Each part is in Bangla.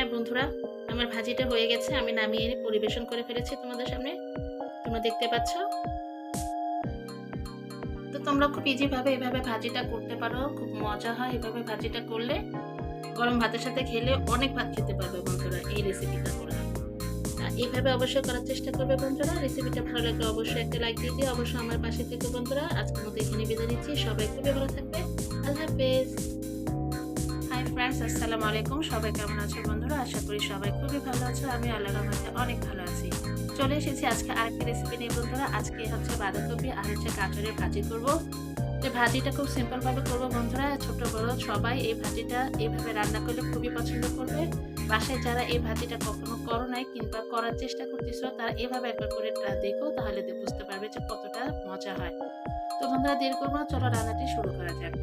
হ্যাঁ বন্ধুরা, আমার ভাজিটা হয়ে গেছে। আমি নামিয়ে এনে পরিবেশন করে ফেলেছি তোমাদের সামনে। তোমরা দেখতে পাচ্ছ। তো তোমরা খুব ইজি ভাবে এভাবে ভাজিটা করতে পারো, খুব মজা হয় এভাবে ভাজিটা করলে। গরম ভাতের সাথে খেলে অনেক ভাত খেতে পারবে বন্ধুরা এই রেসিপিটা করলে। এইভাবে অবশ্যই করার চেষ্টা করবে বন্ধুরা। রেসিপিটা ভালো লাগলে অবশ্যই একটা লাইক দিয়ে দিও। অবশ্যই আমার পাশে থেকো বন্ধুরা। আজকের মতো এখানে বিদায় নিচ্ছি। সবাই খুবই ভালো থাকবে। আল্লাহ হাফেজ। হাই ফ্রেন্ডস, আসসালামু আলাইকুম। সবাই কেমন আছো বন্ধুরা? আশা করি সবাই খুবই ভালো আছো। আমি আল্লাহর রহমতে অনেক ভালো আছি। চলে এসেছি আজকে আরেকটি রেসিপি নিয়ে বন্ধুরা। আজকে হচ্ছে বাঁধাকপি আর হচ্ছে গাজরের ভাজি করব। এই ভাজিটা খুব সিম্পল ভাবে করবো বন্ধুরা। ছোট বড় সবাই এই ভাজিটা এইভাবে রান্না করলে খুবই পছন্দ করবে। বাসায় যারা এই ভাজিটা কখনো করো নাই কিংবা করার চেষ্টা করতেছো, তারা এভাবে একবার করে দেখো, তাহলে বুঝতে পারবে যে কতটা মজা হয়। তো বন্ধুরা দেরি করবো না, চলো রান্নাটি শুরু করা যাক।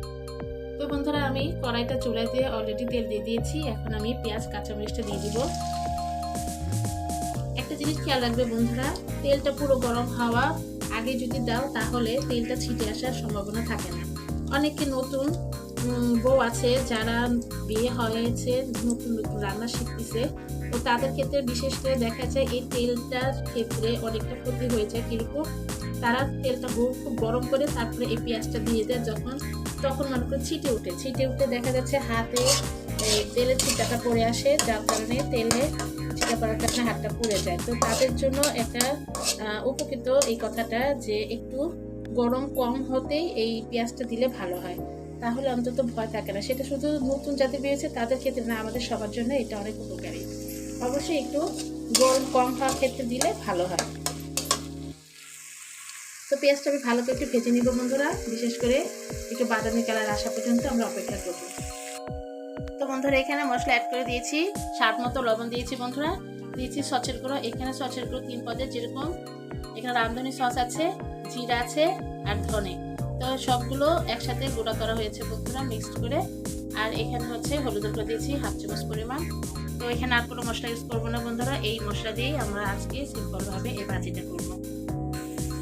তো বন্ধুরা আমি কড়াইটা চুলায় দিয়ে অলরেডি তেল দিয়ে দিয়েছি। এখন আমি পেঁয়াজ কাঁচামরিচটা দিয়ে দিব। একটা জিনিস খেয়াল রাখবে বন্ধুরা, তেলটা পুরো গরম হওয়া আগে যদি দাও তাহলে তেলটা ছিটে আসার সম্ভাবনা থাকে না। অনেকে নতুন বউ আছে যারা বিয়ে হয়েছে, নতুন নতুন রান্না শিখতেছে, তো তাদের ক্ষেত্রে বিশেষ করে দেখা যায় এই তেলটার ক্ষেত্রে অনেকটা ক্ষতি হয়ে যায়। কিরকম, তারা তেলটা খুব গরম করে তারপরে এই পেঁয়াজটা দিয়ে দেয়, তখন মনে করে ছিটে উঠে দেখা যাচ্ছে হাতে তেলের ছিটাটা পড়ে আসে, যার কারণে তেলে ছিটা পড়ার কারণে হাতটা পুড়ে যায়। তো তাদের জন্য একটা উপকৃত এই কথাটা যে একটু গরম কম হতেই এই পেঁয়াজটা দিলে ভালো হয়, তাহলে অন্তত ভয় থাকে না। সেটা শুধু নতুন যাতে বেরিয়েছে তাদের ক্ষেত্রে না, আমাদের সবার জন্য এটা অনেক উপকারী। অবশ্যই একটু গরম কম হওয়ার ক্ষেত্রে দিলে ভালো হয়। তো পেঁয়াজটা আমি ভালো করে একটু ভেজে নিব বন্ধুরা। বিশেষ করে একটু বাদামি কালার আসা পর্যন্ত আমরা অপেক্ষা করব। তো বন্ধুরা এখানে মশলা অ্যাড করে দিয়েছি, স্বাদ মতো লবণ দিয়েছি বন্ধুরা, দিয়েছি সসের গুঁড়ো। এখানে সসের গুঁড়ো 3 পদের, যেরকম এখানে রাঁধুনি সস আছে, জিরা আছে আর ধনে, তো সবগুলো একসাথে গুঁড়া করা হয়েছে বন্ধুরা, মিক্সড করে। আর এখানে হচ্ছে হলুদের গুঁড়ো দিয়েছি 1/2 চামচ পরিমাণ। তো এখানে আর কোনো মশলা ইউজ করবো না বন্ধুরা, এই মশলা দিয়েই আমরা আজকে সিম্পল ভাবে এই ভাজিটা করবো।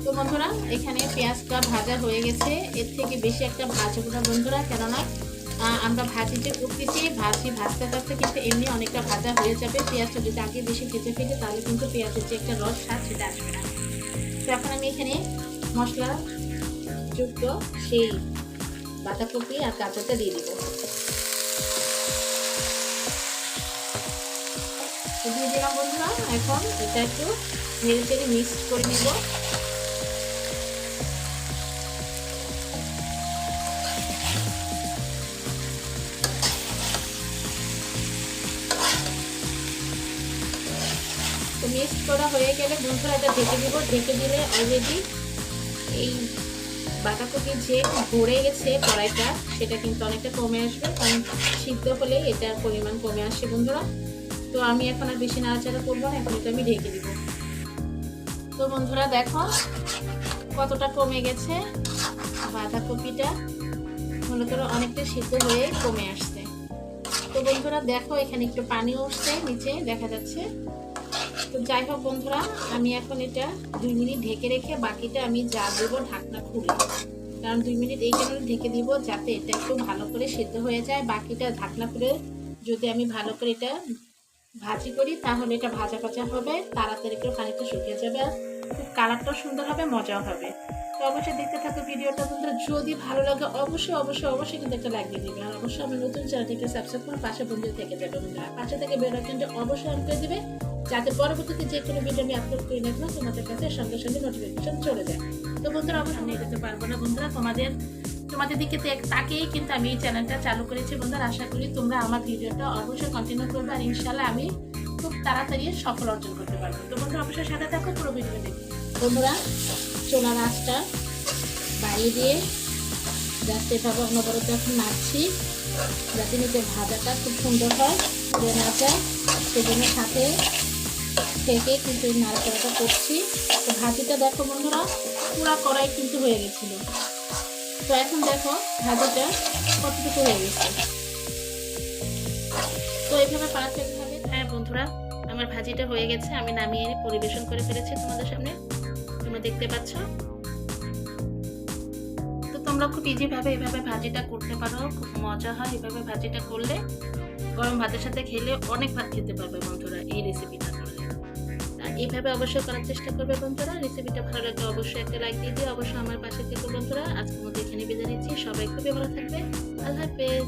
তো বন্ধুরা এখানে পেঁয়াজটা ভাজা হয়ে গেছে, এর থেকে বেশি একটা ভাজবো না বন্ধুরা, কেননা আমরা ভাজি যে করতেছি, ভাজতে ভাজতে কিন্তু এমনি অনেকটা ভাজা হয়ে যাবে। পেঁয়াজটা যদি আগে বেশি ভেজে ফেলে তাহলে কিন্তু পেঁয়াজের যে একটা রস স্বাদ সেটা আসবে না। তো এখন আমি এখানে মশলা যুক্ত সেই বাঁধাকপি আর গাজরটা দিয়ে দিব। দিয়ে দিলাম বন্ধুরা। এখন এটা একটু নেড়ে চেড়ে মিক্স করে নিব। তো মিক্স করা হয়ে গেলে বন্ধুরা এটা ঢেকে দিব। ঢেকে দিলে অলরেডি এই বাঁধাকপি যে ভরে গেছে কড়াইটা, সেটা কিন্তু অনেকটা কমে আসবে, কারণ সিদ্ধ হলে এটার পরিমাণ কমে আসে বন্ধুরা। তো আমি এখন আর বেশি নাড়াচাড়া করবো না, এখন এটা আমি ঢেকে দিব। তো বন্ধুরা দেখো কতটা কমে গেছে, বাঁধাকপিটা মনে করো অনেকটা সিদ্ধ হয়ে কমে আসছে। তো বন্ধুরা দেখো এখানে একটু পানি উঠছে, নিচে দেখা যাচ্ছে। তো যাই হোক বন্ধুরা, আমি এখন এটা 2 মিনিট ঢেকে রেখে বাকিটা আমি যা দেবো ঢাকনা খুলে, কারণ 2 মিনিট এই কারণে ঢেকে দিব যাতে এটা একটু ভালো করে সিদ্ধ হয়ে যায়। বাকিটা ঢাকনা খুলে যদি আমি ভালো করে এটা ভাজি করি তাহলে এটা ভাজা ভাজা হবে, তাড়াতাড়ি করে পানিটা শুকিয়ে যাবে, আর খুব কালারটাও সুন্দর হবে, মজাও হবে। তো অবশ্যই দেখতে থাকো ভিডিওটা বন্ধুরা। যদি ভালো লাগে অবশ্যই অবশ্যই অবশ্যই কিন্তু একটা লাইক দিয়ে দিবে। আর অবশ্যই আমার নতুন চ্যানেলটিকে সাবস্ক্রাইব করে পাশে বন্ধু থেকে যাবে বন্ধুরা। পাশে থেকে বেল আইকনটা অবশ্যই অন করে দিবে, যাতে পরবর্তীতে যে কোনো ভিডিও আমি আপলোড করি না কেন তোমাদের কাছে সঙ্গে সঙ্গে নোটিফিকেশন চলে যায়। তো বন্ধুরা অবশ্যই আমি এগোতে পারবো না বন্ধুরা, তোমাদের দিকে তাকেই কিন্তু আমি এই চ্যানেলটা চালু করেছি বন্ধুরা। আশা করি তোমরা আমার ভিডিওটা অবশ্যই কন্টিনিউ করবে, আর ইনশাল্লাহ আমি খুব তাড়াতাড়ি সফল অর্জন করতে পারবো। তো বন্ধুরা অবশ্যই সাথে থাকো, পুরো ভিডিও দেখো বন্ধুরা। চুলার আঁচটা বাড়িয়ে দিয়ে জাস্ট এভাবে অনবরত এখন নাড়ছি, যাতে নিচে ভাজাটা খুব সুন্দর হয়, পুড়ে না যায়, সেজন্য সাথে থেকে কিন্তু নাড়াচাড়াটা করছি। তো ভাজিটা দেখো বন্ধুরা পুরা কড়াই কিন্তু হয়ে গেছিল। তো এখন দেখো ভাজিটা কতটুকু হয়ে গেছে। তো এইভাবে পারফেক্ট ভাবে, হ্যাঁ বন্ধুরা আমার ভাজিটা হয়ে গেছে। আমি নামিয়ে এনে পরিবেশন করে ফেলেছি তোমাদের সামনে, তোমরা দেখতে পাচ্ছ। তো তোমরা খুব ইজি ভাবে এভাবে ভাজিটা করতে পারো, খুব মজা হয় এভাবে ভাজিটা করলে। গরম ভাতের সাথে খেলে অনেক ভাত খেতে পারবে বন্ধুরা এই রেসিপিটা করলে। আর এইভাবে অবশ্যই করার চেষ্টা করবে বন্ধুরা। রেসিপিটা ভালো লাগলে অবশ্যই একটা লাইক দিয়ে দিও, অবশ্যই আমার পাশে থেকো বন্ধুরা। আজকের মতো এখানে বিদায় নিচ্ছি, সবাই খুবই ভালো থাকবে, আল্লাহ হাফেজ।